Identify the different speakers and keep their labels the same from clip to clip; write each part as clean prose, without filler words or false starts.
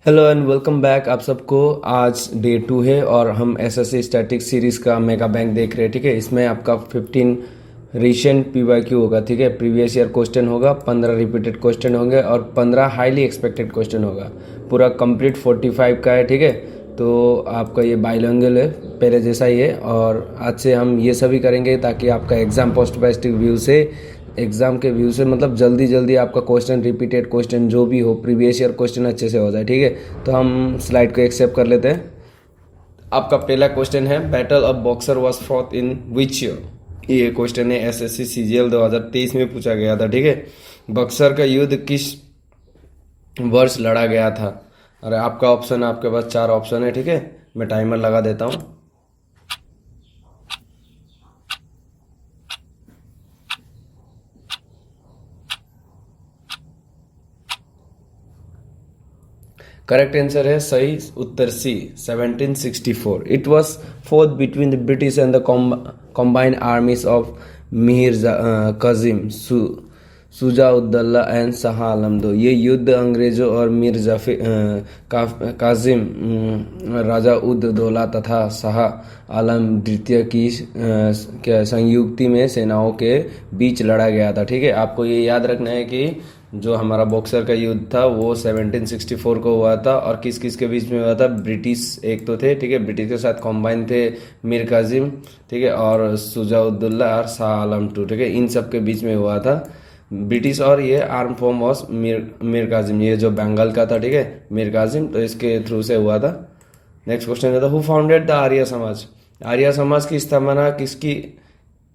Speaker 1: Hello and welcome back आप सबको। आज डे 2 है और हम एसएससी स्टैटिक सीरीज़ का मेगा बैंक देख रहे हैं। ठीक है, इसमें आपका 15 रिसेंट पीवाईक्यू होगा। ठीक है, प्रीवियस ईयर क्वेश्चन होगा, 15 रिपीटेड क्वेश्चन होंगे और 15 हाईली एक्सपेक्टेड क्वेश्चन होगा। पूरा कंप्लीट 45 का है। ठीक है, तो आपका ये बाइलिंगुअल है, पहले जैसा ही है। और आज से हम ये सभी करेंगे ताकि आपका एग्ज़ाम पोस्ट बेस्टिक व्यू से, एग्ज़ाम के व्यू से मतलब जल्दी जल्दी आपका क्वेश्चन, रिपीटेड क्वेश्चन जो भी हो, प्रीवियस ईयर क्वेश्चन अच्छे से हो जाए। ठीक है, तो हम स्लाइड को एक्सेप्ट कर लेते हैं। आपका पहला क्वेश्चन है, battle of boxer was fought in which year. ये क्वेश्चन है एसएससी सीजीएल 2023 में पूछा गया था। ठीक है, बक्सर का युद्ध किस वर्ष लड़ा गया था। और आपका ऑप्शन, आपके पास 4 ऑप्शन है। ठीक है, मैं टाइमर लगा देता हूँ। करेक्ट आंसर है सही उत्तर C, 1764। It was fought between the British and the combined armies of Mir Qasim, Shujauddaula and Shah Alam दो। ये युद्ध अंग्रेजों और मीर काजिम, राजा उद दौला तथा शाह आलम द्वितीय की संयुक्ति में सेनाओं के बीच लड़ा गया था। ठीक है, आपको ये याद रखना है कि जो हमारा बॉक्सर का युद्ध था वो 1764 को हुआ था। और किस किस के बीच में हुआ था? ब्रिटिश एक तो थे, ठीक है, ब्रिटिश के साथ कॉम्बाइन थे मीर काजिम, ठीक है, और शुजाउद्दौला और शाह आलम टू, ठीक है, इन सब के बीच में हुआ था। ब्रिटिश और ये arm form was Mir Kasim, ये जो बंगाल का था, ठीक है, मीर काजिम, तो इसके थ्रू से हुआ था। नेक्स्ट क्वेश्चन था, who founded the Arya Samaj. Arya Samaj की स्थापना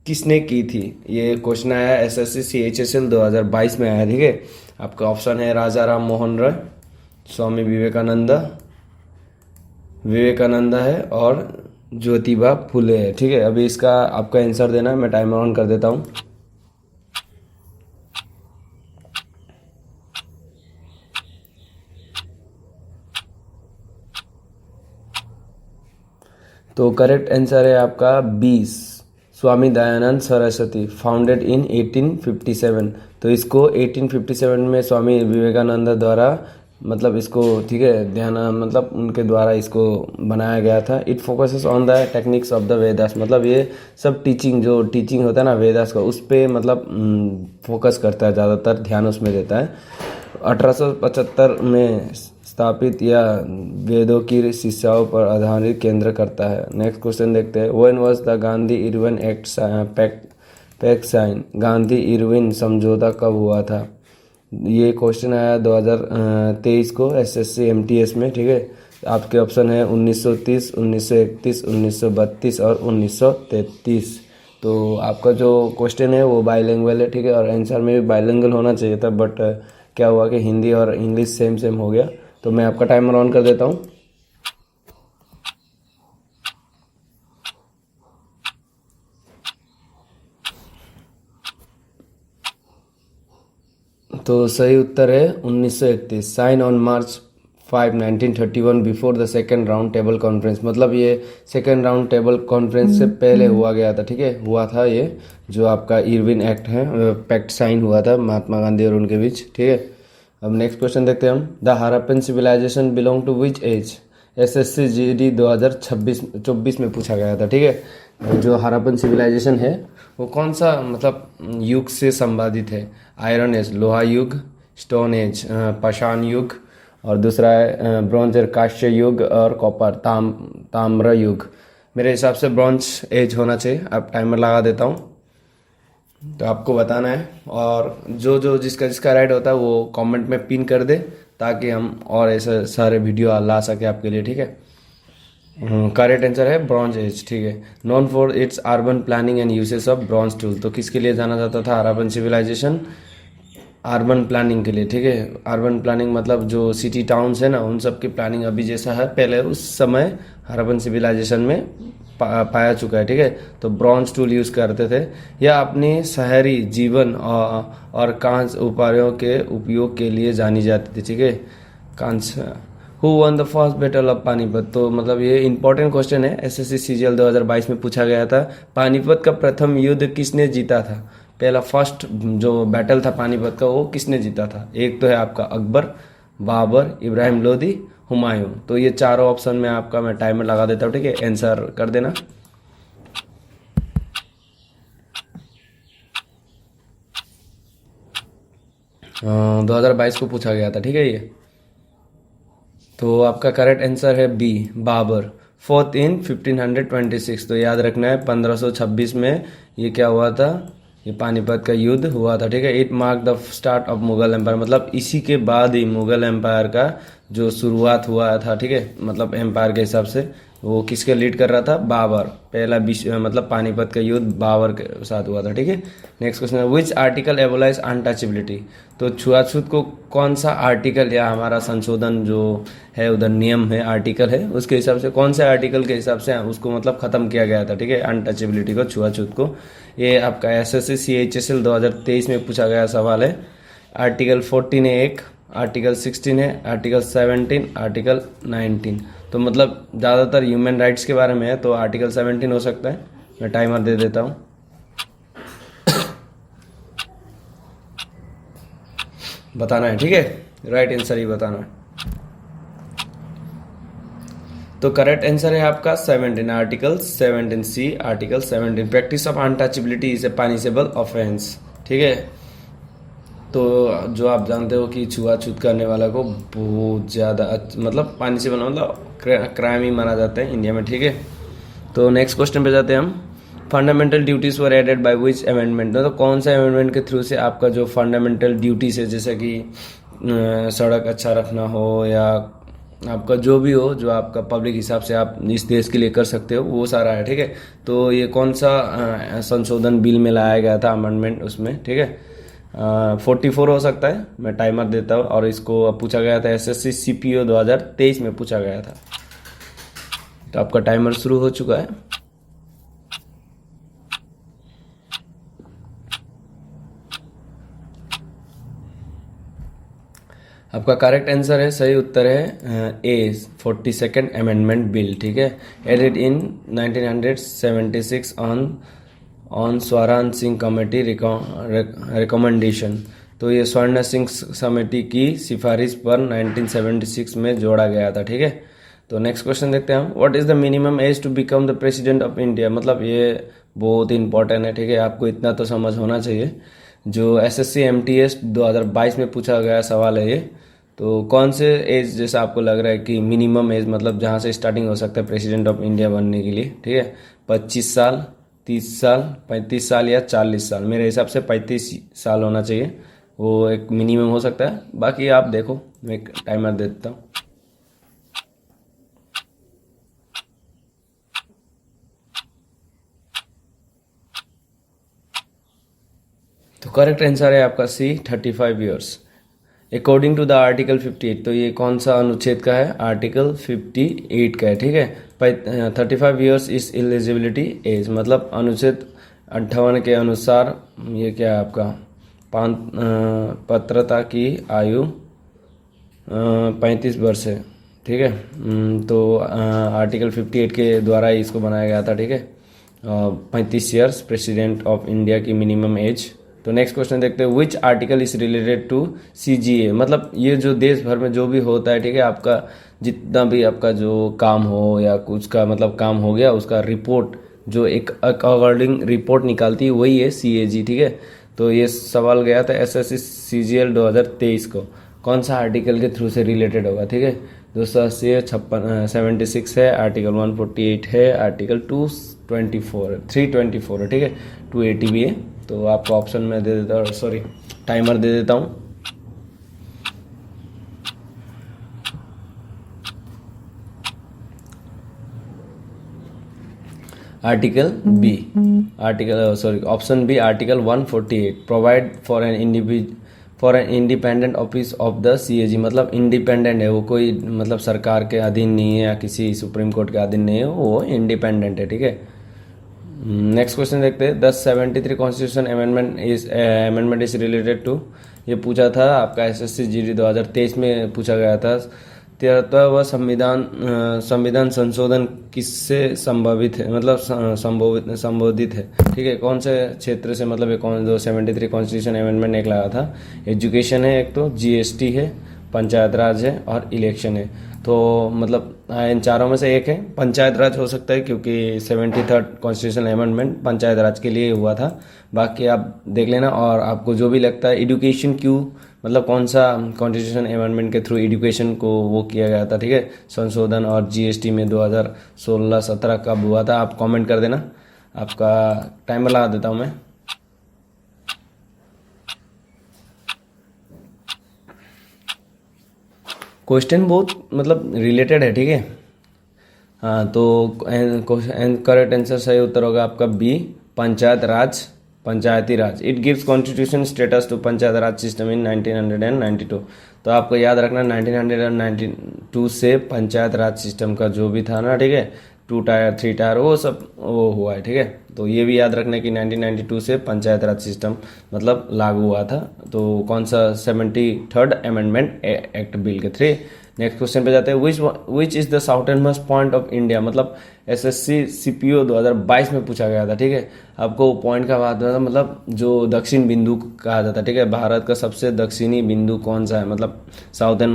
Speaker 1: किसने की थी। ये क्वेश्चन आया एसएससी सीएचएसएल 2022 में आया। ठीक है, आपका ऑप्शन है राजा राम मोहन राय, स्वामी विवेकानंदा है और ज्योतिबा फुले है। ठीक है, अभी इसका आपका आंसर देना है। मैं टाइमर ऑन कर देता हूँ। तो करेक्ट आंसर है आपका 20, स्वामी दयानंद सरस्वती, फाउंडेड इन 1857। तो इसको 1857 में स्वामी विवेकानंद द्वारा, मतलब इसको, ठीक है, ध्यान, मतलब उनके द्वारा इसको बनाया गया था। It focuses on the techniques of the Vedas, मतलब ये सब टीचिंग, जो टीचिंग होता है ना वेदास का, उस पर मतलब फोकस करता है, ज़्यादातर ध्यान उसमें देता है। 1875 में स्थापित या वेदों की शिक्षाओं पर आधारित केंद्र करता है। नेक्स्ट क्वेश्चन देखते हैं, when was the Gandhi Irwin act pact sign. Gandhi Irwin समझौता कब हुआ था। ये क्वेश्चन आया 2023 को एसएससी एमटीएस में। ठीक है, आपके ऑप्शन है 1930, 1931, 1932 और 1933। तो आपका जो क्वेश्चन है वो बाइलिंगुअल है। ठीक है, और आंसर में भी बाइलिंगुअल होना चाहिए था, बट क्या हुआ कि हिंदी और इंग्लिश सेम सेम हो गया। तो मैं आपका टाइमर ऑन कर देता हूँ। तो सही उत्तर है 1931। Sign on March 5, 1931 before the second round table conference. मतलब ये सेकेंड राउंड टेबल कॉन्फ्रेंस से पहले हुआ गया था। ठीक है, हुआ था ये जो आपका इरविन एक्ट है, पैक्ट साइन हुआ था महात्मा गांधी और उनके बीच। ठीक है, अब नेक्स्ट क्वेश्चन देखते हैं हम। The Harappan civilization belong to which age. SSC GD 2024 में पूछा गया था। ठीक है, जो हड़प्पन सिविलाइजेशन है वो कौन सा मतलब युग से संबंधित है। आयरन एज लोहा युग, स्टोन एज पाषाण युग, और दूसरा है ब्रॉन्ज कांस्य युग, और कॉपर ताम्र युग। मेरे हिसाब से ब्रॉन्ज एज होना चाहिए। अब टाइमर लगा देता हूँ, तो आपको बताना है। और जो जिसका राइट होता है वो कमेंट में पिन कर दे, ताकि हम और ऐसे सारे वीडियो ला सके आपके लिए। ठीक है, करेक्ट आंसर है ब्रॉन्ज एज। ठीक है, known for its urban planning and uses of bronze tool. तो किसके लिए जाना जाता था हड़प्पन सिविलाइजेशन? अर्बन प्लानिंग के लिए। ठीक है, अर्बन प्लानिंग मतलब जो सिटी टाउन्स है ना, उन सब की प्लानिंग अभी जैसा है पहले उस समय हड़प्पन सिविलाइजेशन में पाया चुका है। ठीक है, तो ब्रॉन्ज टूल यूज करते थे। यह अपनी शहरी जीवन और कांच उपायों के उपयोग के लिए जानी जाती थी। ठीक है, कांच। Who one the first battle of Panipat. तो मतलब ये इंपॉर्टेंट क्वेश्चन है, एसएससी सीजीएल 2022 में पूछा गया था। पानीपत का प्रथम युद्ध किसने जीता था। पहला फर्स्ट जो बैटल था पानीपत का वो किसने जीता था। एक तो है आपका अकबर, बाबर, इब्राहिम लोदी हुमायूं। तो ये चारों ऑप्शन में आपका मैं टाइमर लगा देता हूँ, ठीक है, आंसर कर देना। 2022 को पूछा गया था, ठीक है ये। तो आपका करेक्ट आंसर है बी, बाबर, फोर्थ इन 1526। तो याद रखना है 1526 में ये क्या हुआ था, ये पानीपत का युद्ध हुआ था, ठीक है। It mark the start of Mughal empire, मतलब इसी के बाद ही मुगल एम्पायर का जो शुरुआत हुआ था, ठीक है। मतलब एम्पायर के हिसाब से वो किसके लीड कर रहा था, बाबर। पहला विश्व मतलब पानीपत का युद्ध बाबर के साथ हुआ था, ठीक है। नेक्स्ट क्वेश्चन है विच आर्टिकल एबोलाइज अनटचेबिलिटी। तो छुआछूत को कौन सा आर्टिकल या हमारा संशोधन जो है उधर नियम है, आर्टिकल है, उसके हिसाब से कौन से आर्टिकल के हिसाब से उसको मतलब खत्म किया गया था, ठीक है, अनटचेबिलिटी को, छुआछूत को। ये आपका एसएससी CHSL 2023 में पूछा गया सवाल है। आर्टिकल 14 है एक, आर्टिकल 16 है, आर्टिकल 17, आर्टिकल 19। तो मतलब ज़्यादातर ह्यूमन राइट्स के बारे में है, तो आर्टिकल 17 हो सकता है। मैं टाइमर दे देता हूँ। बताना है, ठीक है, राइट आंसर ही बताना है। तो करेक्ट आंसर है आपका 17, article 17C, article 17, practice of untouchability is a punishable offence, ठीक है। तो जो आप जानते हो कि छुआछूत करने वाला को बहुत ज़्यादा मतलब पनिशेबल मतलब क्राइम ही माना जाता है इंडिया में, ठीक है। तो नेक्स्ट क्वेश्चन पे जाते हैं हम। Fundamental duties were added by which amendment. तो कौन सा अमेंडमेंट के थ्रू से आपका जो फंडामेंटल ड्यूटीज है, जैसे कि सड़क अच्छा रखना हो या आपका जो भी हो, जो आपका पब्लिक हिसाब से आप इस देश के लिए कर सकते हो, वो सारा है, ठीक है। तो ये कौन सा संशोधन बिल में लाया गया था, अमेंडमेंट उसमें, ठीक है। 44 हो सकता है। मैं टाइमर देता हूँ। और इसको पूछा गया था SSC CPO 2023 में पूछा गया था। तो आपका टाइमर शुरू हो चुका है। आपका करेक्ट आंसर है, सही उत्तर है ए, 42nd अमेंडमेंट बिल, ठीक है, एडेड इन 1976 ऑन स्वर्ण सिंह कमेटी रिकमेंडेशन। तो ये स्वर्ण सिंह समिति की सिफारिश पर 1976 में जोड़ा गया था, ठीक है। तो नेक्स्ट क्वेश्चन देखते हैं हम। What is the minimum age to become the president of India. मतलब ये बहुत इंपॉर्टेंट है, ठीक है, आपको इतना तो समझ होना चाहिए। जो SSC MTS 2022 में पूछा गया सवाल है ये। तो कौन से एज जैसा आपको लग रहा है कि मिनिमम एज मतलब जहाँ से स्टार्टिंग हो सकता है प्रेसिडेंट ऑफ इंडिया बनने के लिए, ठीक है, 25 साल, 30 साल, 35 साल या 40 साल। मेरे हिसाब से 35 साल होना चाहिए, वो एक मिनिमम हो सकता है। बाकी आप देखो, मैं एक टाइमर दे देता हूँ। तो करेक्ट आंसर है आपका C, 35 years according to the article 58। तो ये कौन सा अनुच्छेद का है, आर्टिकल 58 का है, ठीक है। 35 ईयर्स इज एलिजिबिलिटी एज, मतलब अनुच्छेद 58 के अनुसार ये क्या है आपका पात्रता की आयु 35 वर्ष है, ठीक है। तो आर्टिकल 58 के द्वारा ही इसको बनाया गया था, ठीक है। 35 ईयर्स प्रेसिडेंट ऑफ इंडिया की मिनिमम एज। तो नेक्स्ट क्वेश्चन देखते हैं। Which article is related to CGA। मतलब ये जो देश भर में जो भी होता है, ठीक है, आपका जितना भी आपका जो काम हो या कुछ का मतलब काम हो गया, उसका रिपोर्ट जो एक अकॉर्डिंग रिपोर्ट निकालती है वही है CAG, ठीक है। तो ये सवाल गया था SSC CGL 2023 को, कौन सा आर्टिकल के थ्रू से रिलेटेड होगा, ठीक है। 280 है, 76 है, आर्टिकल 148 है, आर्टिकल 224 है, 324 है, ठीक है, 280 भी है। तो आपको ऑप्शन में दे देता हूँ, सॉरी टाइमर दे देता हूँ। Article B, option B, article 148 provide for an independent office of the CAG। मतलब इंडिपेंडेंट है वो, कोई मतलब सरकार के अधीन नहीं है या किसी सुप्रीम कोर्ट के अधीन नहीं है, वो इंडिपेंडेंट है, ठीक है। नेक्स्ट क्वेश्चन देखते हैं। 73 constitution amendment is related to. ये पूछा था आपका SSC GD 2023 में पूछा गया था। 73वां संविधान संशोधन किससे संभावित है, मतलब संबोधित है, ठीक है, कौन से क्षेत्र से, मतलब ये कौन जो 73 कॉन्स्टिट्यूशन अमेंडमेंट एक लगा था। एजुकेशन है एक, तो GST है, पंचायत राज है और इलेक्शन है। तो मतलब इन चारों में से एक है। पंचायत राज हो सकता है क्योंकि 73rd कॉन्स्टिट्यूशनल अमेंडमेंट पंचायत राज के लिए हुआ था। बाकी आप देख लेना। और आपको जो भी लगता है एजुकेशन क्यों, मतलब कौन सा कॉन्स्टिट्यूशन अमेंडमेंट के थ्रू एजुकेशन को वो किया गया था, ठीक है, संशोधन, और जीएसटी में 2016-17 कब हुआ था, आप कमेंट कर देना। आपका टाइमर लगा देता हूँ मैं। क्वेश्चन बहुत मतलब रिलेटेड है, ठीक है। हाँ, तो करेक्ट आंसर सही उत्तर होगा आपका B, Panchayat Raj, Panchayati Raj. It gives constitution status to Panchayat Raj system in 1992। तो आपको याद रखना 1992 से पंचायत राज सिस्टम का जो भी था ना, ठीक है, 2 टायर 3 टायर वो सब वो हुआ है, ठीक है। तो ये भी याद रखना कि 1992 से पंचायत राज सिस्टम मतलब लागू हुआ था। तो कौन सा 73rd अमेंडमेंट एक्ट बिल के थ्रू। नेक्स्ट क्वेश्चन पे जाते हैं। Which is the southern most point of India, मतलब एसएससी सीपीओ 2022 में पूछा गया था, ठीक है। आपको पॉइंट का बात था, मतलब जो दक्षिण बिंदु कहा जाता है, ठीक है, भारत का सबसे दक्षिणी बिंदु कौन सा है, मतलब साउथर्न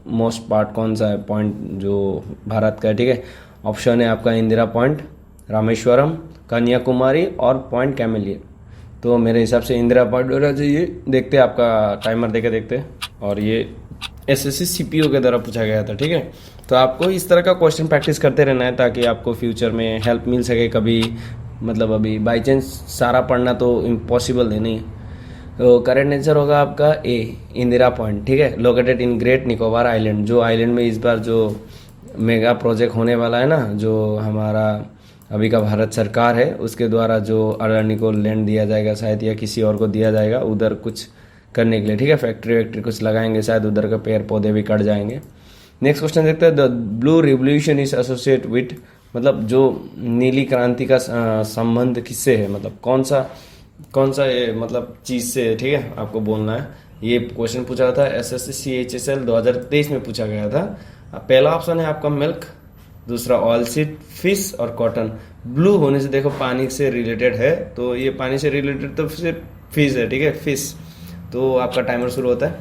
Speaker 1: मोस्ट पार्ट कौन सा है पॉइंट जो भारत का है, ठीक है। ऑप्शन है आपका इंदिरा पॉइंट, रामेश्वरम, कन्याकुमारी और पॉइंट कैमेलियर। तो मेरे हिसाब से इंदिरा पॉइंट होना चाहिए। देखते हैं, आपका टाइमर देके देखते हैं। और ये एसएससी सीपीओ के द्वारा पूछा गया था, ठीक है। तो आपको इस तरह का क्वेश्चन प्रैक्टिस करते रहना है ताकि आपको फ्यूचर में हेल्प मिल सके कभी, मतलब अभी बाई चांस सारा पढ़ना तो इम्पॉसिबल है नहीं। तो करेक्ट आंसर होगा आपका ए, इंदिरा पॉइंट, ठीक है, located in great Nicobar island. जो आइलैंड में इस बार जो मेगा प्रोजेक्ट होने वाला है ना, जो हमारा अभी का भारत सरकार है उसके द्वारा जो अडानी को लैंड दिया जाएगा शायद, या किसी और को दिया जाएगा उधर कुछ करने के लिए, ठीक है, फैक्ट्री वैक्ट्री कुछ लगाएंगे शायद, उधर का पेड़ पौधे भी कट जाएंगे। नेक्स्ट क्वेश्चन देखते हैं। The blue revolution is associate with, मतलब जो नीली क्रांति का संबंध किससे है, मतलब कौन सा ये मतलब चीज से है, ठीक है, आपको बोलना है। ये क्वेश्चन पूछा था एसएससी सीएचएसएल 2023 में पूछा गया था। पहला ऑप्शन है आपका मिल्क, दूसरा ऑयल सीड, फिश और कॉटन। ब्लू होने से देखो पानी से रिलेटेड है, तो ये पानी से रिलेटेड तो सिर्फ फिश है, ठीक है, फिश। तो आपका टाइमर शुरू होता है।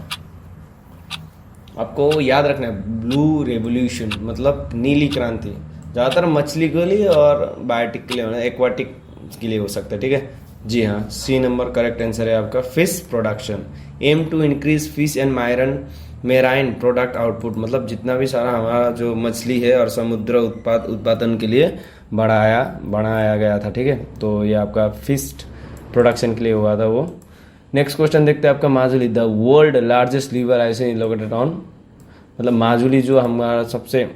Speaker 1: आपको याद रखना है ब्लू रेवोल्यूशन मतलब नीली क्रांति, ज़्यादातर मछली के लिए और बायोटिक के लिए, एक्वाटिक के लिए हो सकता है, ठीक है। जी हाँ, सी नंबर करेक्ट आंसर है आपका fish production. Aim to increase fish and marine product output, मतलब जितना भी सारा हमारा जो मछली है और समुद्र उत्पादन के लिए बढ़ाया गया था, ठीक है। तो ये आपका फिश प्रोडक्शन के लिए हुआ था वो। नेक्स्ट क्वेश्चन देखते हैं आपका Majuli, the world largest river ऐसे लोकेटेड ऑन, मतलब माजुली जो हमारा सबसे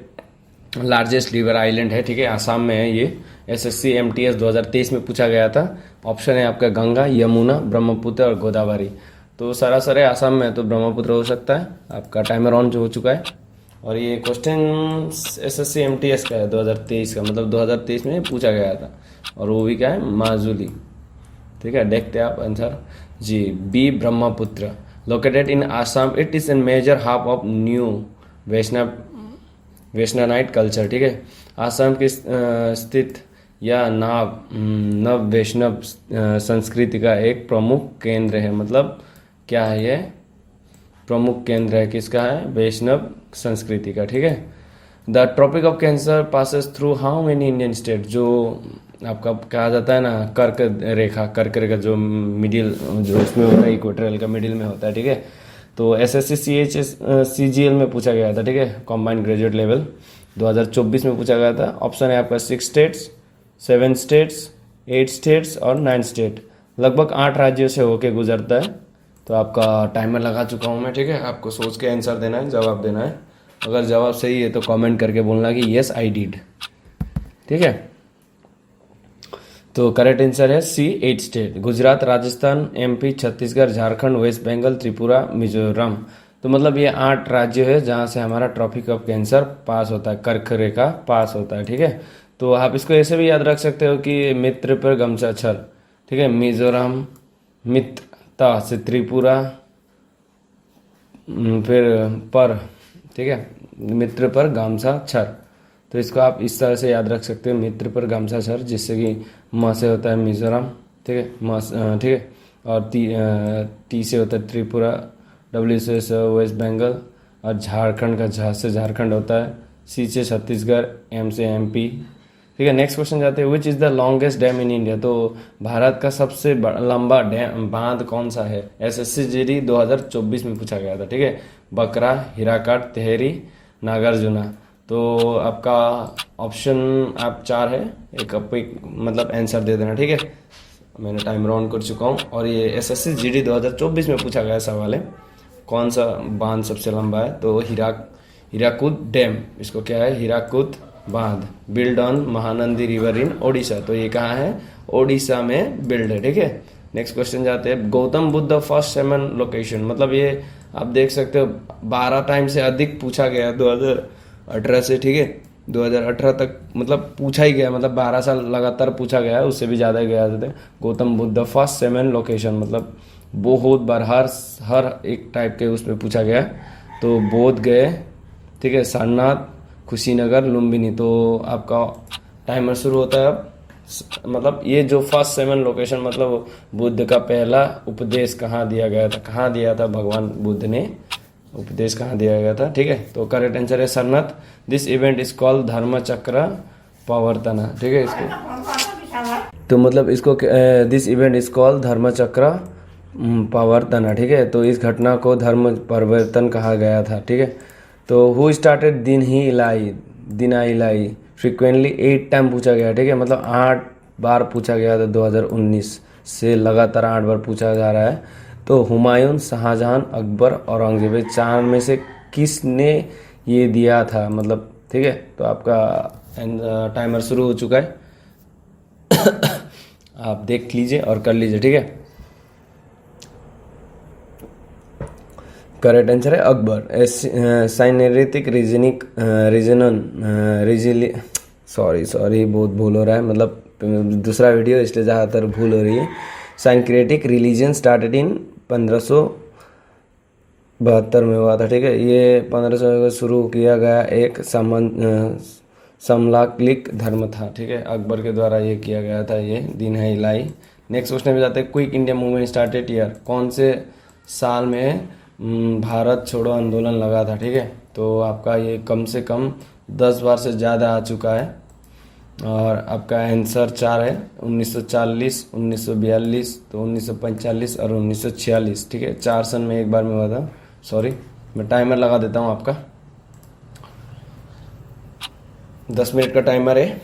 Speaker 1: लार्जेस्ट रिवर आइलैंड है, ठीक है, आसाम में है ये। एसएससी एमटीएस 2023 में पूछा गया था। ऑप्शन है आपका गंगा, यमुना, ब्रह्मपुत्र और गोदावरी। तो सरासर आसाम में है तो ब्रह्मपुत्र हो सकता है। आपका टाइमर ऑन जो हो चुका है। और ये क्वेश्चन एसएससी एमटीएस का है 2023 का, मतलब 2023 में पूछा गया था। और वो भी क्या है, माजुली, ठीक है। देखते हैं आप आंसर। जी, B Brahmaputra, located in Assam. It is an major hub of new Vaishnavite culture, ठीक है। आसाम की स्थित या नव वैष्णव संस्कृति का एक प्रमुख केंद्र है, मतलब क्या है ये, प्रमुख केंद्र है किसका है, वैष्णव संस्कृति का, ठीक है। The tropic of cancer passes through how many Indian state, जो आपका कहा जाता है ना कर्क रेखा जो मिडिल जो इसमें होता है, इक्वेटोरियल का मिडिल में होता है, ठीक है। तो एसएससी सीजीएल में पूछा गया था, ठीक है, कॉम्बाइंड ग्रेजुएट लेवल 2024 में पूछा गया था। ऑप्शन है आपका 6 स्टेट्स, 7 स्टेट्स, 8 स्टेट्स और 9 स्टेट। लगभग 8 राज्यों से होके गुजरता है। तो आपका टाइमर लगा चुका हूँ मैं, ठीक है। आपको सोच के आंसर देना है, जवाब देना है। अगर जवाब सही है तो कमेंट करके बोलना कि यस आई डिड, ठीक है। तो करेक्ट आंसर है C, 8 state, Gujarat, Rajasthan, MP, Chhattisgarh, Jharkhand, West Bengal, Tripura, Mizoram. तो मतलब ये 8 राज्य है जहाँ से हमारा ट्रॉपिक ऑफ कैंसर पास होता है, कर्क रेखा पास होता है, ठीक है। तो आप इसको ऐसे भी याद रख सकते हो कि मित्र पर गमछा छर, ठीक है। मिजोरम मित्र से त्रिपुरा फिर पर, ठीक है, मित्र पर गामछा छर। तो इसको आप इस तरह से याद रख सकते हो, मित्र पर गामछा छर, जिससे कि म से होता है मिजोरम, ठीक है, ठीक है। और टी से होता है त्रिपुरा, डब्ल्यू से वेस्ट बंगाल, और झारखंड का झ से झारखंड होता है, सी से छत्तीसगढ़, एम से एमपी। ठीक है, नेक्स्ट क्वेश्चन जाते हैं, which is the longest dam in India. तो भारत का सबसे लंबा डैम बांध कौन सा है। एसएससी जीडी 2024 में पूछा गया था। ठीक है, बकरा, हीराकाट, तेहरी, नागार्जुना। तो आपका ऑप्शन आप 4 है, एक आप एक मतलब आंसर दे देना। ठीक है, मैंने टाइमर ऑन कर चुका हूँ और ये एसएससी जीडी 2024 में पूछा गया सवाल है, कौन सा बांध सबसे लंबा है। तो हीराकुद डैम, इसको क्या है, हीराकुद बांध, build on Mahanadi river in Odisha. तो ये कहाँ है, ओडिशा में बिल्ड है। ठीक है, नेक्स्ट क्वेश्चन जाते हैं, Gautam Buddha first seven location. मतलब ये आप देख सकते हो 12 टाइम से अधिक पूछा गया 2018 से। ठीक है, 2018 तक मतलब पूछा ही गया, मतलब 12 साल लगातार पूछा गया, उससे भी ज़्यादा गया था। Gautam Buddha first seven location मतलब बहुत बार हर एक टाइप के उसमें पूछा गया। तो बोध गए, ठीक है, सारनाथ, कुशीनगर, लुम्बिनी। तो आपका टाइमर शुरू होता है अब। मतलब ये जो फर्स्ट सेवन लोकेशन मतलब बुद्ध का पहला उपदेश कहाँ दिया गया था, कहाँ दिया था भगवान बुद्ध ने उपदेश कहाँ दिया गया था। ठीक है, तो करेक्ट आंसर है Sarnath. This event is called धर्म चक्र प्रवर्तना। ठीक है, इसको तो मतलब इसको दिस इवेंट इज कॉल्ड धर्म चक्र प्रवर्तना। ठीक है, तो इस घटना को धर्म परिवर्तन कहा गया था। ठीक है, तो हु स्टार्टेड दिन इलाई फ्रिक्वेंटली 8 टाइम पूछा गया। ठीक है, मतलब 8 बार पूछा गया था 2019 से, लगातार 8 बार पूछा जा रहा है। तो हुमायूं, शाहजहां, अकबर, औरंगजेब, 4 में से किसने ये दिया था मतलब। ठीक है, तो आपका टाइमर शुरू हो चुका है, आप देख लीजिए और कर लीजिए। ठीक है, करेक्ट आंसर है अकबर। साइनेरिटिक रीजनिंग रीजन सॉरी बहुत भूल हो रहा है, मतलब दूसरा वीडियो इसलिए ज़्यादातर भूल हो रही है। साइंक्रेटिक रिलीजन स्टार्टेड इन 1572 में हुआ था। ठीक है, ये 1500 को शुरू किया गया एक समलाक्लिक धर्म था। ठीक है, अकबर के द्वारा ये किया गया था, ये दिन है इलाई। नेक्स्ट क्वेश्चन में जाते हैं, quick India movement started year. कौन से साल में भारत छोड़ो आंदोलन लगा था। ठीक है, तो आपका ये कम से कम 10 बार से ज़्यादा आ चुका है और आपका आंसर 4 है, 1940, 1942, तो 1945 और 1946। ठीक है, 4 सन में एक बार में हुआ था। सॉरी, मैं टाइमर लगा देता हूँ आपका, 10 मिनट का टाइमर है।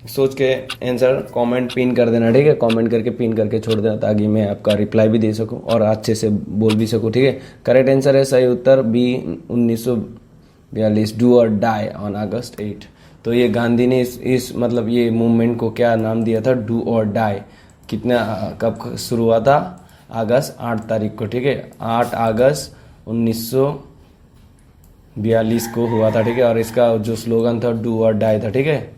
Speaker 1: सोच के आंसर कमेंट पिन कर देना। ठीक है, कमेंट करके पिन करके छोड़ देना ताकि मैं आपका रिप्लाई भी दे सकूं और अच्छे से बोल भी सकूं। ठीक है, करेक्ट आंसर है सही उत्तर बी 1942, डू और डाई ऑन अगस्त 8। तो ये गांधी ने इस मतलब ये मूवमेंट को क्या नाम दिया था, डू और डाई। कितना कब शुरू हुआ था, अगस्त 8 तारीख को। ठीक है, 8 अगस्त 1942 को हुआ था। ठीक है, और इसका जो स्लोगन था डू और डाई था। ठीक है,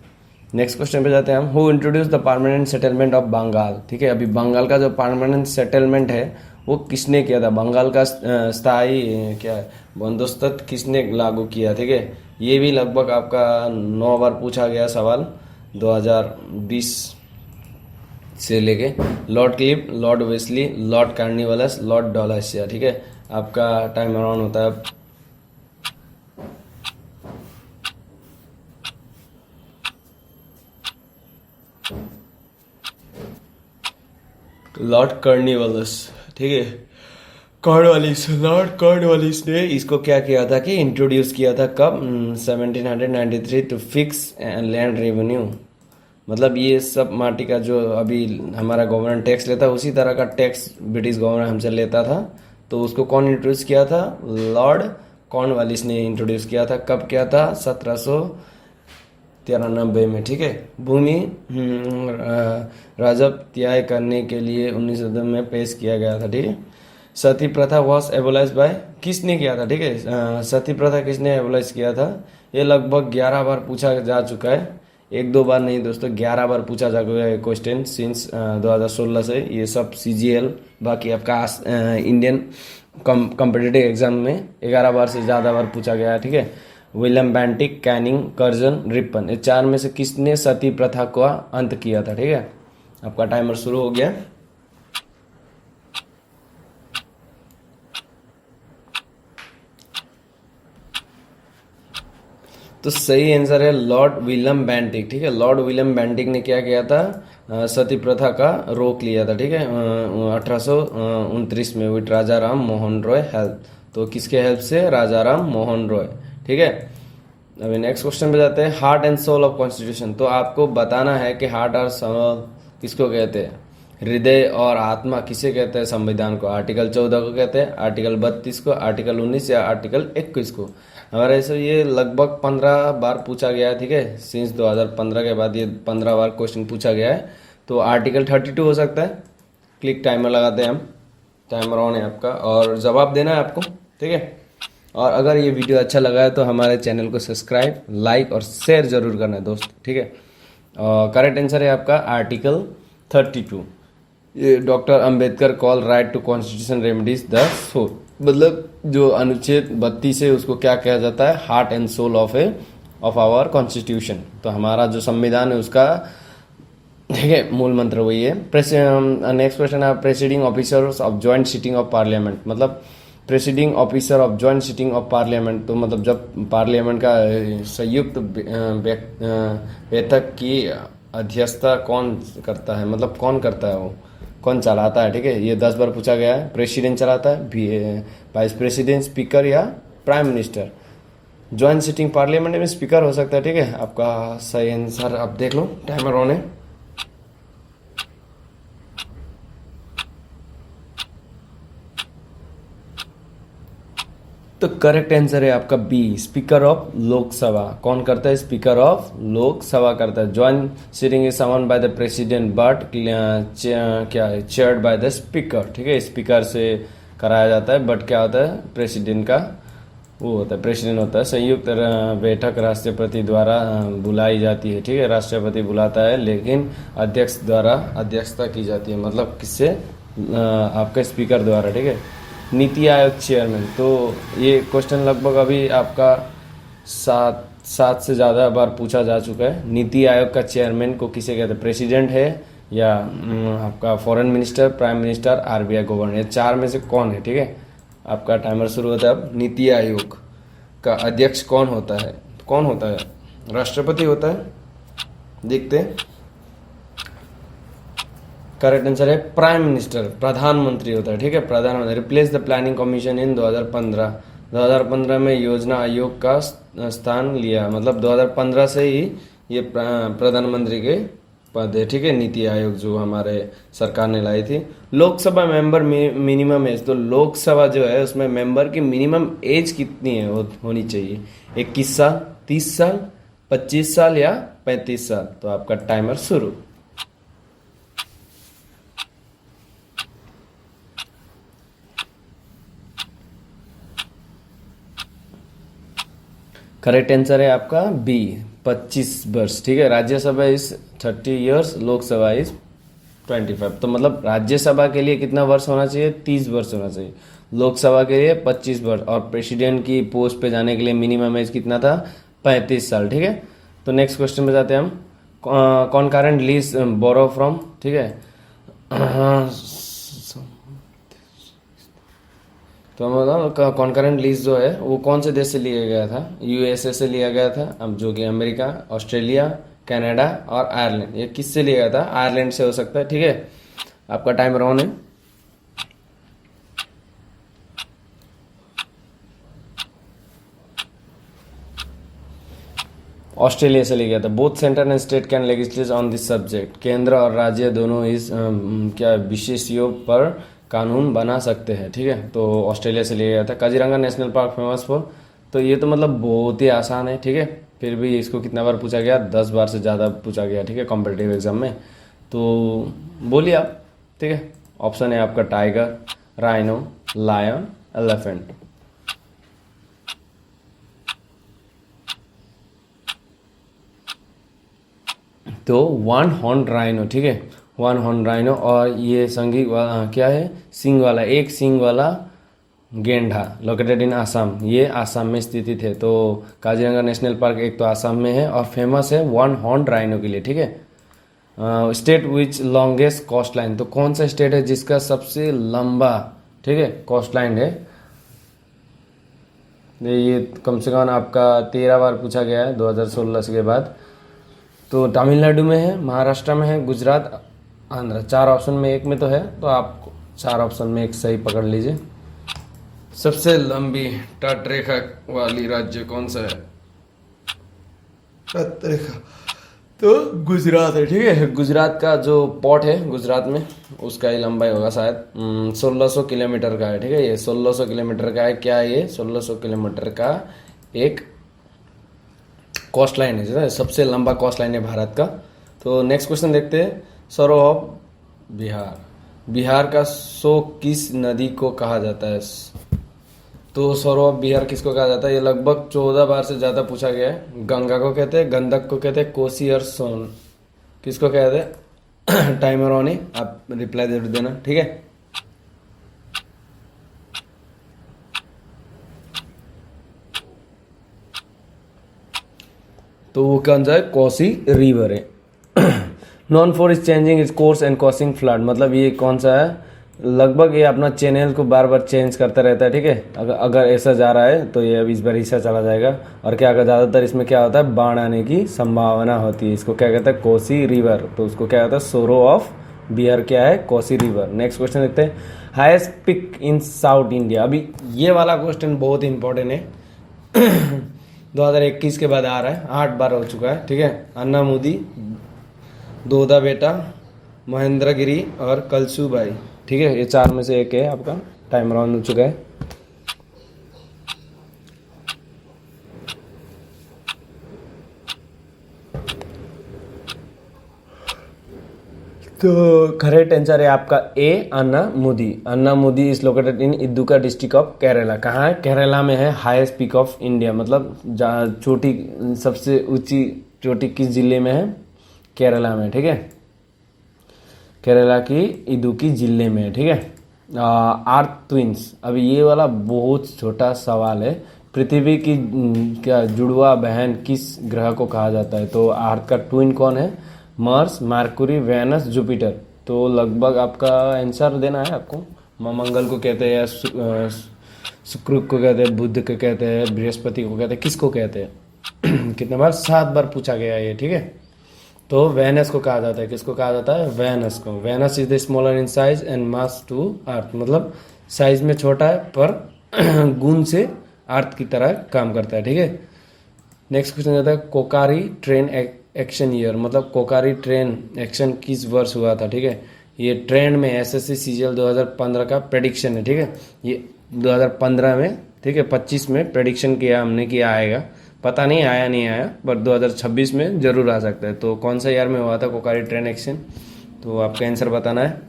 Speaker 1: नेक्स्ट क्वेश्चन पे जाते हैं हम, who introduce the permanent settlement of Bengal. ठीक है, अभी बंगाल का जो परमानेंट सेटलमेंट है वो किसने किया था, बंगाल का स्थायी क्या बंदोबस्त किसने लागू किया। ठीक है, ये भी लगभग आपका 9 बार पूछा गया सवाल 2020 से लेके। Lord Clive, Lord Wellesley, Lord Cornwallis, Lord Dalhousie. ठीक है, आपका टाइमर ऑन होता है। Lord Cornwallis. ठीक है, लॉर्ड कॉर्नवालिस ने इसको क्या किया था कि इंट्रोड्यूस किया था कब, 1793 टू फिक्स लैंड रेवेन्यू। मतलब ये सब माटी का जो अभी हमारा गवर्नमेंट टैक्स लेता है उसी तरह का टैक्स ब्रिटिश गवर्नमेंट हमसे लेता था। तो उसको कौन इंट्रोड्यूस किया था, लॉर्ड कॉर्नवालिस ने इंट्रोड्यूस किया था। कब किया था, 1793 में। ठीक है, भूमि राजस्व तय करने के लिए 1910 में पेश किया गया था। ठीक है, सती प्रथा वॉज एबोलाइज बाय, किसने किया था। ठीक है, सती प्रथा किसने एबोलाइज किया था, ये लगभग 11 बार पूछा जा चुका है, 1-2 बार नहीं दोस्तों, 11 बार पूछा जा चुका है क्वेश्चन सिंस 2016 से। ये सब CGL बाकी आपका इंडियन कॉम्पिटिटिव एग्जाम में 11 बार से ज़्यादा बार पूछा गया है। ठीक है, William Bentinck, Canning, Curzon, Ripon, ये 4 में से किसने सती प्रथा का अंत किया था। ठीक है, आपका टाइमर शुरू हो गया। तो सही आंसर है लॉर्ड विलियम बेंटिक, ठीक है। लॉर्ड विलियम बेंटिक ने क्या किया था, सती प्रथा का रोक लिया था, ठीक है, 1829 में with Raja Ram Mohan Roy help. तो किसके हेल्प से, राजा राम मोहन रॉय, ठीक है। अभी नेक्स्ट क्वेश्चन पे जाते हैं, heart and soul of constitution. तो आपको बताना है कि हार्ट और सोल किसको कहते हैं, हृदय और आत्मा किसे कहते हैं संविधान को। आर्टिकल 14 को कहते हैं, आर्टिकल 32 को, आर्टिकल 19 या आर्टिकल 21 को। हमारे ऐसे ये लगभग 15 बार पूछा गया है, ठीक है। सिंस 2015 के बाद ये 15 बार क्वेश्चन पूछा गया है। तो आर्टिकल 32 हो सकता है। क्लिक टाइमर लगाते हैं हम, टाइमर ऑन है आपका और जवाब देना है आपको, ठीक है। और अगर ये वीडियो अच्छा लगा है तो हमारे चैनल को सब्सक्राइब, लाइक और शेयर जरूर करना है दोस्त, ठीक है। करेक्ट आंसर है आपका आर्टिकल 32। ये doctor Ambedkar call right to constitution remedies the soul, मतलब जो अनुच्छेद 32 है उसको क्या कहा जाता है, heart and soul of our constitution. तो हमारा जो संविधान है उसका, ठीक है, मूल मंत्र वही है। नेक्स्ट क्वेश्चन है, presiding officers of joint sitting of parliament, मतलब presiding officer of joint sitting of parliament. तो मतलब जब पार्लियामेंट का संयुक्त बैठक की अध्यक्षता कौन करता है, मतलब कौन करता है, वो कौन चलाता है, ठीक है। ये 10 बार पूछा गया है। प्रेसिडेंट चलाता है, वाइस प्रेसिडेंट, स्पीकर या prime minister. Joint sitting parliament में स्पीकर हो सकता है, ठीक है। आपका सही आंसर आप देख लो, टाइमर ऑन है। तो करेक्ट आंसर है आपका बी, स्पीकर ऑफ लोकसभा। कौन करता है, स्पीकर ऑफ लोकसभा करता है। Joint sitting is someone by the president but क्या है, चेयर्ड बाय द स्पीकर, ठीक है। स्पीकर से कराया जाता है बट क्या होता है, प्रेसिडेंट का वो होता है, प्रेसिडेंट होता है। संयुक्त बैठक राष्ट्रपति द्वारा बुलाई जाती है, ठीक है। राष्ट्रपति बुलाता है लेकिन अध्यक्ष द्वारा अध्यक्षता की जाती है, मतलब किससे, आपका स्पीकर द्वारा, ठीक है। नीति आयोग चेयरमैन, तो ये क्वेश्चन लगभग अभी आपका सात से ज़्यादा बार पूछा जा चुका है। नीति आयोग का चेयरमैन को किसे कहते हैं, प्रेसिडेंट है या आपका foreign minister, prime minister, RBI governor, ये 4 में से कौन है, ठीक है। आपका टाइमर शुरू होता है अब। नीति आयोग का अध्यक्ष कौन होता है, कौन होता है, राष्ट्रपति होता है, देखते हैं। करेक्ट आंसर है प्राइम मिनिस्टर, प्रधानमंत्री होता है, ठीक है, प्रधानमंत्री। रिप्लेस द प्लानिंग कमीशन इन 2015 में योजना आयोग का स्थान लिया, मतलब 2015 से ही ये प्रधानमंत्री के पद है, ठीक है। नीति आयोग जो हमारे सरकार ने लाई थी। लोकसभा मेंबर मिनिमम एज, तो लोकसभा जो है उसमें मेंबर की मिनिमम एज कितनी है, होनी चाहिए, 21 साल, 30 साल, 25 साल या 35 साल। तो आपका टाइमर शुरू। करेक्ट आंसर है आपका बी, 25 वर्ष, ठीक है। Rajya Sabha is 30 years, Lok Sabha is 25। तो मतलब राज्यसभा के लिए कितना वर्ष होना चाहिए, 30 वर्ष होना चाहिए। लोकसभा के लिए 25 वर्ष, और प्रेसिडेंट की पोस्ट पे जाने के लिए मिनिमम एज कितना था, 35 साल, ठीक है। तो नेक्स्ट क्वेश्चन पे जाते हैं हम। कॉनकरेंट लीज बोरो फ्रॉम, ठीक है। तो मतलब कॉन्करेंट लीज जो है वो कौन से देश से लिया गया था, यूएसए से लिया गया था, अब जो कि अमेरिका, ऑस्ट्रेलिया, कनाडा और आयरलैंड। ये किस से लिया गया था, आयरलैंड से हो सकता है, ठीक है। आपका टाइमर ऑन है। ऑस्ट्रेलिया से लिया गया था। Both centre and state can legislate on this subject, केंद्र और राज्य दोनों इस क्या विषयों पर कानून बना सकते हैं, ठीक है। तो ऑस्ट्रेलिया से लिया गया था। Kaziranga national park famous for, तो ये तो मतलब बहुत ही आसान है, ठीक है। फिर भी इसको कितना बार पूछा गया, 10 बार से ज़्यादा पूछा गया, ठीक है, कॉम्पिटिटिव एग्जाम में। तो बोलिए आप, ठीक है। ऑप्शन है आपका टाइगर, राइनो, लायन, एलिफेंट। तो 1 हॉर्न राइनो, ठीक है, 1 हॉर्न राइनो। और ये संगी क्या है, सिंग वाला, एक सिंग वाला गेंडा, लोकेटेड इन आसाम, ये आसाम में स्थित है। तो काजीरंगा नेशनल पार्क एक तो आसाम में है और फेमस है 1 हॉर्न राइनो के लिए, ठीक है। State which longest coast line, तो कौन सा स्टेट है जिसका सबसे लंबा, ठीक है, कोस्ट लाइन है, ये कम से कम आपका 13 बार पूछा गया है 2016 के बाद। तो तमिलनाडु में है, महाराष्ट्र में है, गुजरात, आंध्र, 4 ऑप्शन में एक में तो है, तो आप 4 ऑप्शन में एक सही पकड़ लीजिए। सबसे लंबी तटरेखा वाली राज्य कौन सा है? तटरेखा तो गुजरात है, ठीक है। गुजरात का जो पोर्ट है गुजरात में, उसका ही लंबाई होगा शायद 1600 किलोमीटर का है, ठीक है। ये 1600 किलोमीटर का है। क्या ये 1600 किलोमीटर का एक कोस्ट लाइन है, सबसे लंबा कोस्ट लाइन है भारत का। तो नेक्स्ट क्वेश्चन देखते हैं। सरो ऑफ बिहार, बिहार का सो किस नदी को कहा जाता है? तो सरो ऑफ बिहार किसको कहा जाता है? ये लगभग 14 बार से ज्यादा पूछा गया है। गंगा को कहते हैं, गंडक को कहते हैं, कोसी और सोन किसको कहते हैं? टाइमर ऑन है, आप रिप्लाई जरूर देना, ठीक है। तो वो कौन सा है? कोसी रिवर है। Non for is changing its course and causing flood, मतलब ये कौन सा है? लगभग ये अपना चैनल को बार बार चेंज करता रहता है, ठीक है। अगर ऐसा जा रहा है तो ये अब इस बार ऐसा चला जाएगा। और क्या अगर ज़्यादातर इसमें क्या होता है? बाढ़ आने की संभावना होती है। इसको क्या कहते हैं? कोसी रिवर। तो उसको क्या कहता है? सोरो ऑफ बिहार क्या है? कोसी रिवर। नेक्स्ट क्वेश्चन देखते हैं। हाईएस्ट पिक इन साउथ इंडिया। अभी ये वाला क्वेश्चन बहुत इंपॉर्टेंट है। 2021 के बाद आ रहा है, 8 बार हो चुका है, ठीक है। अन्नामुदी, दोदा बेटा, महेंद्रगिरी और कलसूबाई, ठीक है। ये 4 में से एक है आपका। टाइम ऑन हो चुका है। तो करेक्ट आंसर है आपका A, Anamudi. Anamudi is located in Idukki district of Kerala. कहाँ है? केरला में है। हाईएस्ट पीक ऑफ इंडिया, मतलब चोटी, सबसे ऊंची चोटी किस जिले में है? केरला में, ठीक है। केरला की इदुक्की जिले में, ठीक है। अर्थ ट्विंस, अभी ये वाला बहुत छोटा सवाल है। पृथ्वी की क्या जुड़वा बहन किस ग्रह को कहा जाता है? तो अर्थ का ट्विन कौन है? Mars, Mercury, Venus, Jupiter. तो लगभग आपका आंसर देना है आपको। मंगल को कहते हैं, शुक्र को कहते हैं, बुध को कहते हैं, बृहस्पति को कहते हैं, किसको कहते हैं? कितने बार? 7 बार पूछा गया है ये, ठीक है। तो वेनस को कहा जाता है। किसको कहा जाता है? वेनस को। Venus is the smaller in size and mass to earth, मतलब साइज में छोटा है पर गुण से अर्थ की तरह काम करता है, ठीक है। नेक्स्ट क्वेश्चन आता है। कोकारी ट्रेन एक्शन ईयर, मतलब कोकारी ट्रेन एक्शन किस वर्ष हुआ था, ठीक है। ये ट्रेंड में एसएससी सीजीएल 2015 का प्रेडिक्शन है, ठीक है। ये 2015 में, ठीक है, 25 में प्रेडिक्शन किया हमने कि आएगा। पता नहीं आया नहीं आया, पर 2026 में जरूर आ सकता है। तो कौन सा ईयर में हुआ था कोकारी ट्रेन एक्शन? तो आपका आंसर बताना है।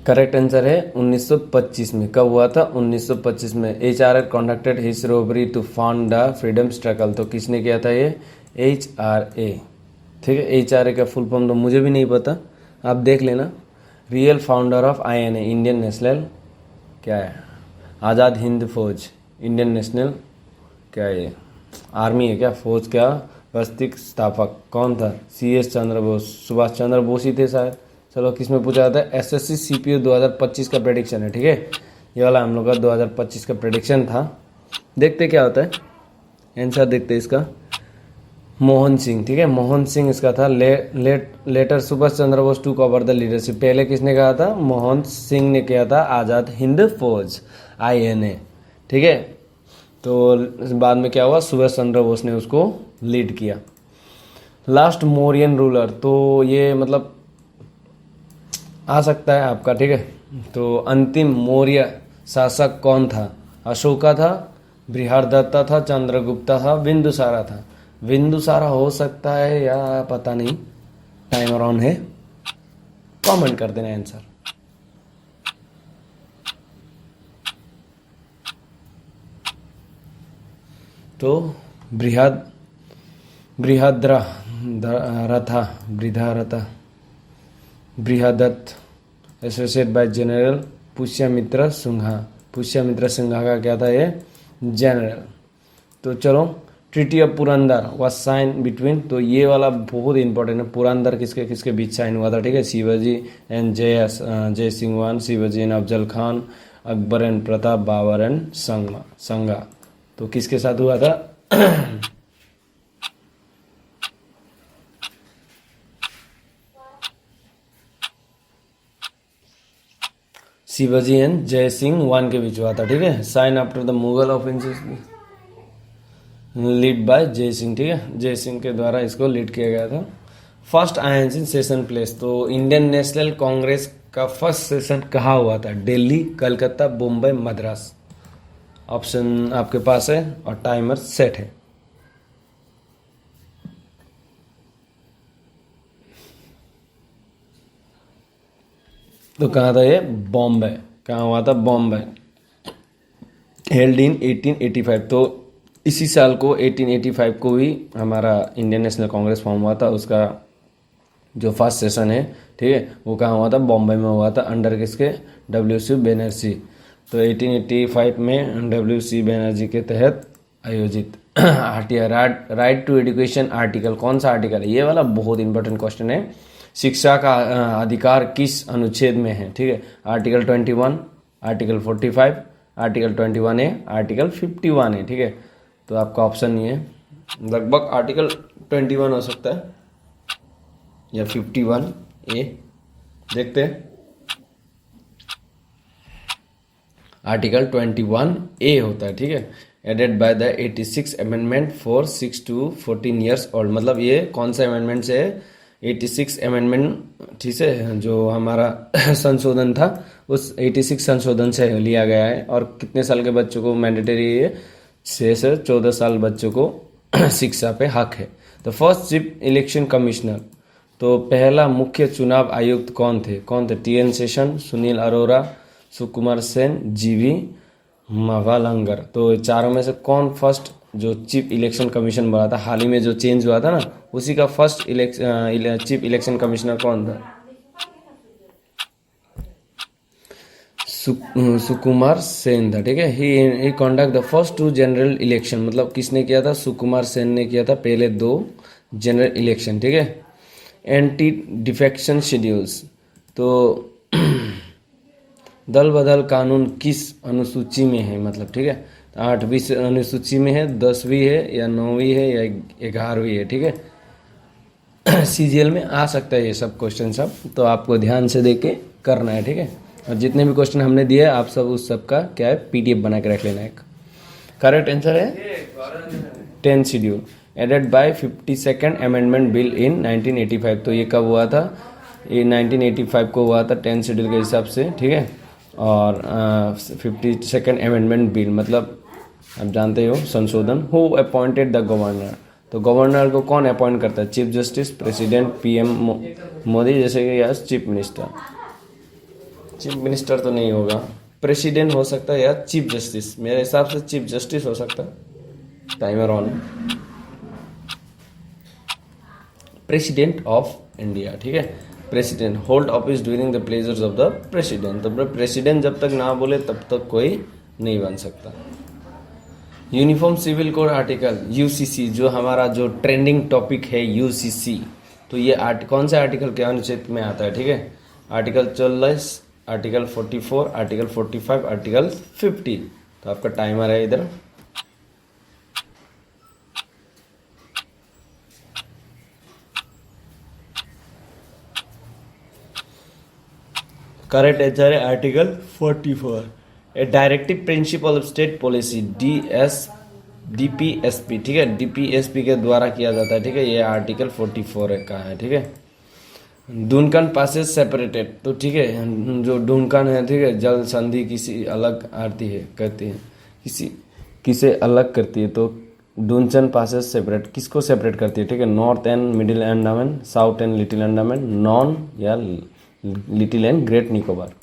Speaker 1: करेक्ट आंसर है 1925 में। कब हुआ था? 1925 में। HRA conducted his robbery to found the freedom struggle. तो किसने किया था ये? HRA, ठीक है। HRA का फुल फॉर्म तो मुझे भी नहीं पता, आप देख लेना। Real founder of INA, Indian national क्या है? आज़ाद हिंद फौज, इंडियन नेशनल क्या है? ये आर्मी है क्या? फौज का वास्तविक स्थापक कौन था? CS चंद्र बोस, सुभाष चंद्र बोस ही थे शायद। चलो किसमें पूछा जाता है? SSC CPO 2025 का प्रेडिक्शन है, ठीक है। ये वाला हम लोग का 2025 का प्रेडिक्शन था। देखते क्या होता है। आंसर देखते इसका। मोहन सिंह, ठीक है। मोहन सिंह इसका था। Later Subhash Chandra Bose to cover the leadership. पहले किसने कहा था? मोहन सिंह ने किया था आज़ाद हिंद फौज, INA, ठीक है। तो बाद में क्या हुआ? सुभाष चंद्र बोस ने उसको लीड किया। लास्ट मौर्यन रूलर, तो ये मतलब आ सकता है आपका, ठीक है। तो अंतिम मौर्य शासक कौन था? अशोका था, बृहदत्ता था, चंद्रगुप्ता था, बिंदुसारा था। बिंदुसारा हो सकता है या पता नहीं। टाइमर ऑन है, कमेंट कर देना आंसर। तो Brihadratha associate by general Pushyamitra Sinha. Pushyamitra Sinha का क्या था? ये जनरल। तो चलो treaty of Purandar was sign between, तो ये वाला बहुत इंपॉर्टेंट है। पुरंदर किसके किसके बीच साइन हुआ था, ठीक है, Shivaji and Jai Singh one, Shivaji and Afzal Khan, Akbar and Pratap, Babur and Sanga. तो किसके साथ हुआ था? शिवाजी एंड जय सिंह वन के बीच हुआ था, ठीक है। Sign after the Mughal offences lead by Jai Singh, ठीक है, जय सिंह के द्वारा इसको लीड किया गया था। फर्स्ट आईएनसी सेशन प्लेस, तो इंडियन नेशनल कांग्रेस का फर्स्ट सेशन कहाँ हुआ था? दिल्ली, कलकत्ता, मुंबई, मद्रास। ऑप्शन आपके पास है और टाइमर सेट है। तो कहाँ था ये? बॉम्बे। कहाँ हुआ था? बॉम्बे। हेल्ड इन 1885, तो इसी साल को 1885 को ही हमारा इंडियन नेशनल कांग्रेस फॉर्म हुआ था। उसका जो फर्स्ट सेशन है, ठीक है, वो कहाँ हुआ था? बॉम्बे में हुआ था, अंडर किसके? डब्ल्यू.सी. बनर्जी। तो 1885 में डब्ल्यू.सी. बनर्जी के तहत आयोजित राइट टू एजुकेशन आर्टिकल, कौन सा आर्टिकल है? ये वाला बहुत इंपॉर्टेंट क्वेश्चन है। शिक्षा का अधिकार किस अनुच्छेद में है, ठीक है? Article 21, article 45, article 21A, article 51 है, ठीक है। तो आपका ऑप्शन ये है, लगभग आर्टिकल 21 हो सकता है या 51A, देखते हैं। आर्टिकल 21A होता है, ठीक है। Added by the 86 amendment for 6 to 14 years old, मतलब ये कौन सा अमेंडमेंट से है? 86 अमेंडमेंट, ठीक है, जो हमारा संशोधन था, उस 86 संशोधन से लिया गया है। और कितने साल के बच्चों को मैंडेटरी है? 6 से 14 साल बच्चों को शिक्षा पे हक है। तो फर्स्ट चीफ इलेक्शन कमिश्नर, तो पहला मुख्य चुनाव आयुक्त कौन थे? टी.एन. शेषन, सुनील अरोरा, सुकुमार सेन, जी.वी. मावलंकर। तो चारों में से कौन फर्स्ट जो चीफ इलेक्शन कमीशन बना था? हाल ही में जो चेंज हुआ था ना, उसी का फर्स्ट चीफ इलेक्शन कमिश्नर कौन था? सुकुमार सेन था, ठीक है। He conduct the first 2 general election, मतलब किसने किया था? सुकुमार सेन ने किया था पहले 2 जनरल इलेक्शन, ठीक है। एंटी डिफेक्शन शेड्यूल्स, तो दल बदल कानून किस अनुसूची में है, मतलब, ठीक है, 8वीं अनुसूची में है, 10वीं है या 9वीं है या 11वीं है, ठीक है। सीजीएल में आ सकता है ये सब क्वेश्चन सब, तो आपको ध्यान से देख के करना है, ठीक है। और जितने भी क्वेश्चन हमने दिए आप सब उस सब का क्या है? पीडीएफ बना के रख लेना। एक करेक्ट आंसर है 10 schedule added by 52nd amendment bill in 1985। तो ये कब हुआ था? ये 1985 को हुआ था 10 शेड्यूल के हिसाब से, ठीक है। और 52nd अमेंडमेंट बिल मतलब आप जानते हो संशोधन। हु अपॉइंटेड द गवर्नर, तो गवर्नर को कौन अपॉइंट करता है? Chief justice, president, PM Modi जैसे कि, या चीफ मिनिस्टर? चीफ मिनिस्टर तो नहीं होगा, प्रेसिडेंट हो सकता है या चीफ जस्टिस। मेरे हिसाब से चीफ जस्टिस हो सकता है। Timer on. President of India, ठीक है। President hold office during the pleasures of the president, तो प्रेसिडेंट जब तक ना बोले तब तक कोई नहीं बन सकता। Uniform civil code article UCC, जो हमारा जो ट्रेंडिंग टॉपिक है यूसीसी, तो ये कौन से आर्टिकल के अनुच्छेद में आता है? ठीक है, आर्टिकल 44, आर्टिकल 44, आर्टिकल 45, आर्टिकल 50। तो आपका टाइमर है इधर। करेक्ट आंसर है article 44। A directive principle of state policy DPSP, ठीक है, डीपीएसपी के द्वारा किया जाता है, ठीक है। ये आर्टिकल 44 का है, ठीक है। डुनकन पासेस सेपरेटेड, तो ठीक है, जो डुनकन है, ठीक है, जल संधि किसी अलग आती है, करती है, किसे अलग करती है, तो डुनचन पासेस सेपरेट किसको सेपरेट करती है? ठीक है, north and middle Andaman, south and little Andaman, नॉन या little and great Nicobar.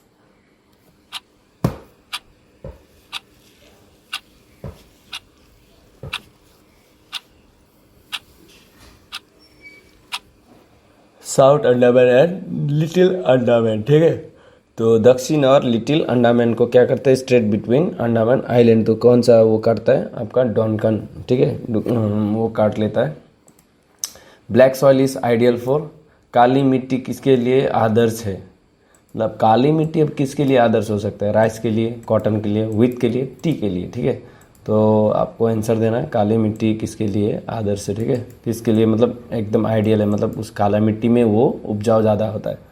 Speaker 1: South Andaman and little Andaman, ठीक है। तो दक्षिण और लिटिल अंडमान को क्या करता है, स्ट्रेट बिटवीन अंडमान आइलैंड, तो कौन सा वो काटता है आपका, डॉनकन, ठीक है, वो काट लेता है। Black soil is ideal for, काली मिट्टी किसके लिए आदर्श है, मतलब काली मिट्टी अब किसके लिए आदर्श हो सकता है, राइस के लिए, कॉटन के लिए, व्हीट के लिए, टी के लिए, ठीक है। तो आपको आंसर देना है काली मिट्टी किसके लिए आदर्श है, ठीक है, किसके लिए मतलब एकदम आइडियल है, मतलब उस काला मिट्टी में वो उपजाऊ ज़्यादा होता है।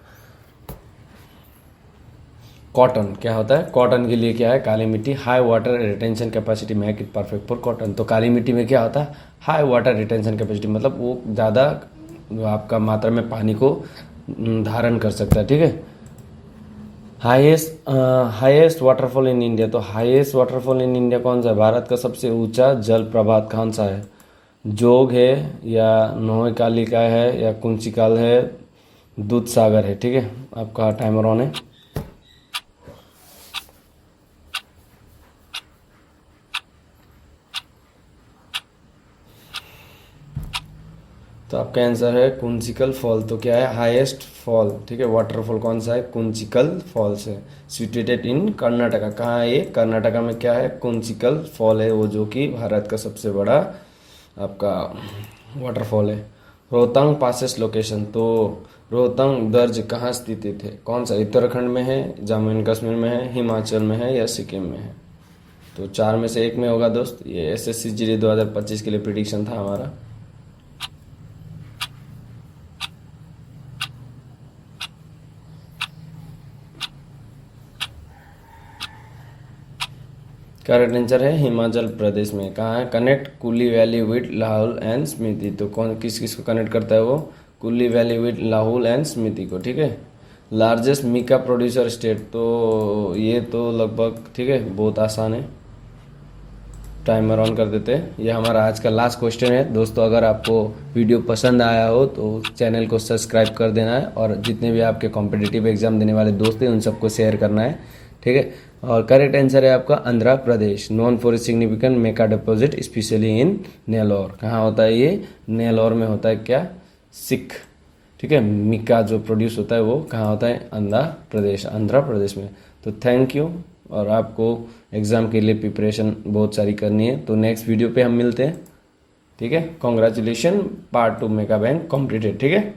Speaker 1: कॉटन क्या होता है, कॉटन के लिए क्या है, काली मिट्टी high water retention capacity make it perfect for cotton, तो काली मिट्टी में क्या होता है, हाई वाटर रिटेंशन कैपेसिटी, मतलब वो ज़्यादा आपका मात्रा में पानी को धारण कर सकता है, ठीक है। हाईएस्ट वाटरफॉल इन इंडिया, तो हाईएस्ट वाटरफॉल इन इंडिया कौन सा है, भारत का सबसे ऊंचा जल प्रपात कौन सा है, जोग है या नोएकालिका है या कुंचिकाल है, दूध सागर है, ठीक है। आपका टाइमर ऑन है। तो आपका आंसर है कुंचिकल फॉल, तो क्या है हाईएस्ट फॉल, ठीक है, वाटरफॉल कौन सा है, कुंचिकल फॉल्स है, सिचुएटेड इन कर्नाटका, कहाँ है ये, कर्नाटका में क्या है, कुंचिकल फॉल है वो, जो कि भारत का सबसे बड़ा आपका वाटरफॉल है। रोहतांग पासेस लोकेशन, तो रोहतांग दर्ज कहाँ स्थित है, कौन सा, उत्तराखंड में है, जम्मू एंड कश्मीर में है, हिमाचल में है या सिक्किम में है, तो चार में से एक में होगा दोस्त। ये एसएससी जीडी 2025 के लिए प्रिडिक्शन था हमारा। करेक्ट आंसर है हिमाचल प्रदेश में, कहाँ है, कनेक्ट कुल्ली valley with Lahaul and Spiti, तो कौन किस किस को कनेक्ट करता है वो, कुल्ली valley with Lahaul and Spiti को, ठीक है। लार्जेस्ट मिका प्रोड्यूसर स्टेट, तो ये तो लगभग ठीक है, बहुत आसान है। टाइमर ऑन कर देते हैं। ये हमारा आज का लास्ट क्वेश्चन है दोस्तों। अगर आपको वीडियो पसंद आया हो तो चैनल को सब्सक्राइब कर देना है, और जितने भी आपके कॉम्पिटिटिव एग्जाम देने वाले दोस्त हैं उन सबको शेयर करना है, ठीक है। और करेक्ट आंसर है आपका Andhra Pradesh, known for significant mica deposit specially in Nellore, कहाँ होता है ये, नेलोर में होता है, क्या, सिख, ठीक है। मिका जो प्रोड्यूस होता है वो कहाँ होता है, आंध्र प्रदेश में। तो थैंक यू, और आपको एग्ज़ाम के लिए प्रिपरेशन बहुत सारी करनी है, तो नेक्स्ट वीडियो पे हम मिलते हैं, ठीक है। Congratulation, part 2 mega bank completed, ठीक है।